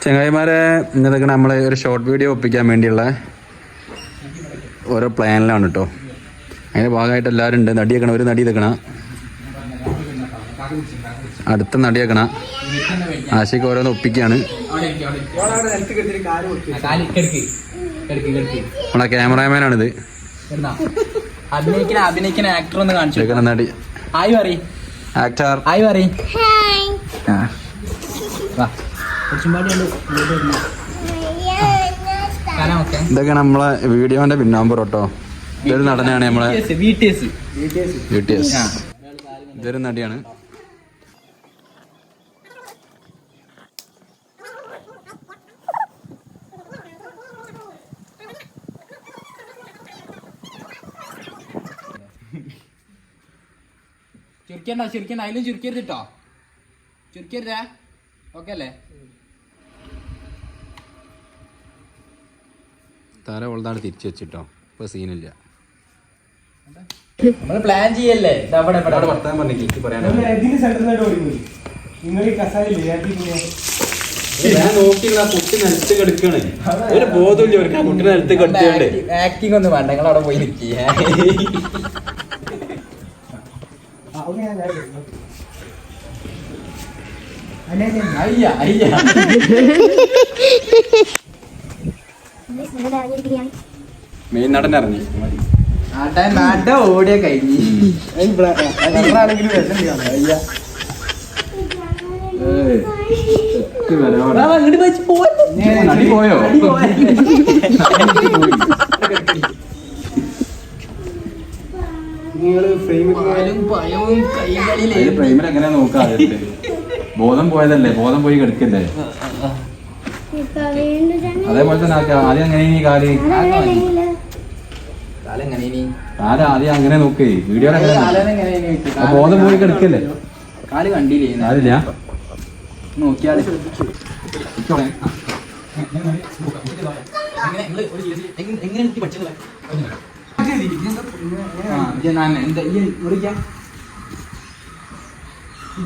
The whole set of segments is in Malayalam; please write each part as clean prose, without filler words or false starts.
ചങ്ങായിമാരെ ഇന്നതൊക്കെ നമ്മൾ ഒരു ഷോർട്ട് വീഡിയോ ഒപ്പിക്കാൻ വേണ്ടിയുള്ള ഓരോ പ്ലാനിലാണ് കേട്ടോ. അതിൻ്റെ ഭാഗമായിട്ട് എല്ലാവരും ഉണ്ട്. നടിയേക്കണം, ഒരു നടി വെക്കണം, അടുത്ത നടിയേക്കണം. ആശയ്ക്ക് ഓരോന്ന് ഒപ്പിക്കുകയാണ്. നമ്മളെ ക്യാമറാമാനാണിത്. അഭിനയിക്കുന്ന ആക്ടർ ഒന്ന് കാണിച്ചു. നടി ആക്ടർ ഇതൊക്കെ നമ്മളെ വീഡിയോന്റെ പിന്നാമ്പർ കേട്ടോ. ഇതൊരു നടനാണ് നമ്മളെ BTS. ഇതൊരു നടിയാണ്. ചുരുക്കണ്ട അതിലും ചുരുക്കരുത് കേട്ടോ. ചുരുക്കരുതേ. ഓക്കെ അല്ലേ? താര ഓൾതാണ് തിരിച്ചു വെച്ചിട്ടോ. ഇപ്പൊ സീനില്ല. നമ്മള് പ്ലാൻ ചെയ്യല്ലേ. കുട്ടി നിലത്ത് കിടക്കാണ്. ഒരു ബോധമില്ല കുട്ടി നിലത്ത് കിടക്കുന്നുണ്ട്. ആക്ടിങ് ഒന്നും വേണ്ട, നിങ്ങൾ അവിടെ പോയി നിൽക്കുക. മെയിൻ നടൻ ഇറങ്ങി. ഓടിയ കഴിഞ്ഞു. പോയോ? ഫ്രെയിമിൽ എങ്ങനെയാ നോക്കാതെ? ബോധം പോയതല്ലേ, ബോധം പോയി കിടക്കല്ലേ. അതേപോലെ തന്നെ ആദ്യം അങ്ങനെ കാല് ആദ്യം അങ്ങനെ നോക്കേ. വീഡിയോ ബോധം പോയി കിടക്കല്ലേ. കാല് കണ്ടില്ലേ? കാലില്ല. നോക്കിയാല്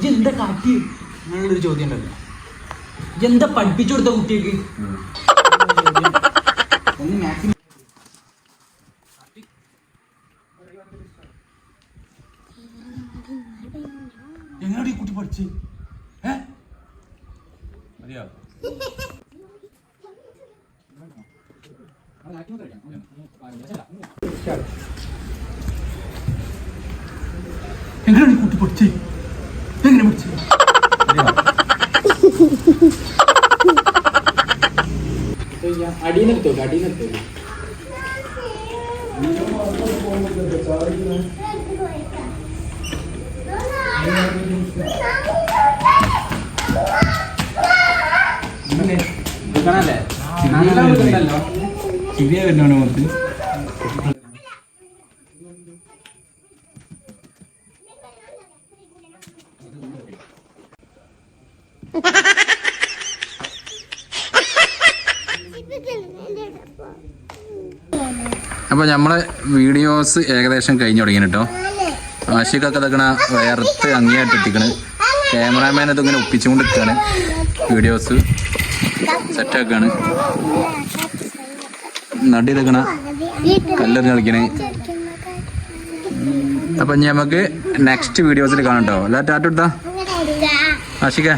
എന്താ കാട്ടി എന്നുള്ളൊരു ചോദ്യം ഉണ്ടല്ലോ. എന്താ പഠിപ്പിച്ചു കൊടുത്ത കുട്ടിക്ക്? എങ്ങനെയാണ് ഈ കുട്ടി പഠിച്ചേ? മതിയോ? എങ്ങനെയാണ് ഈ കുട്ടി പഠിച്ചേ? എങ്ങനെ പഠിച്ചേ? അടിയെടുത്തോളൂ. ശരിയാ വരുന്നോ മൊത്തം? അപ്പോൾ നമ്മളെ വീഡിയോസ് ഏകദേശം കഴിഞ്ഞു തുടങ്ങി കേട്ടോ. ആഷിക്കൊക്കെ ഇതൊക്കെ വയർത്ത് അങ്ങേയായിട്ട് എത്തിക്കണ്. ക്യാമറാമാൻ ഇതിങ്ങനെ ഒപ്പിച്ചുകൊണ്ട് നിൽക്കുകയാണ്. വീഡിയോസ് സെറ്റാക്കാണ്. നടി ഇതൊക്കെ കല്ലെറിഞ്ഞ് കളിക്കണേ. അപ്പം ഇനി നമുക്ക് നെക്സ്റ്റ് വീഡിയോസിൽ കാണാം കേട്ടോ. എല്ലാ ടാറ്റ എടുത്താ ആഷിക്ക.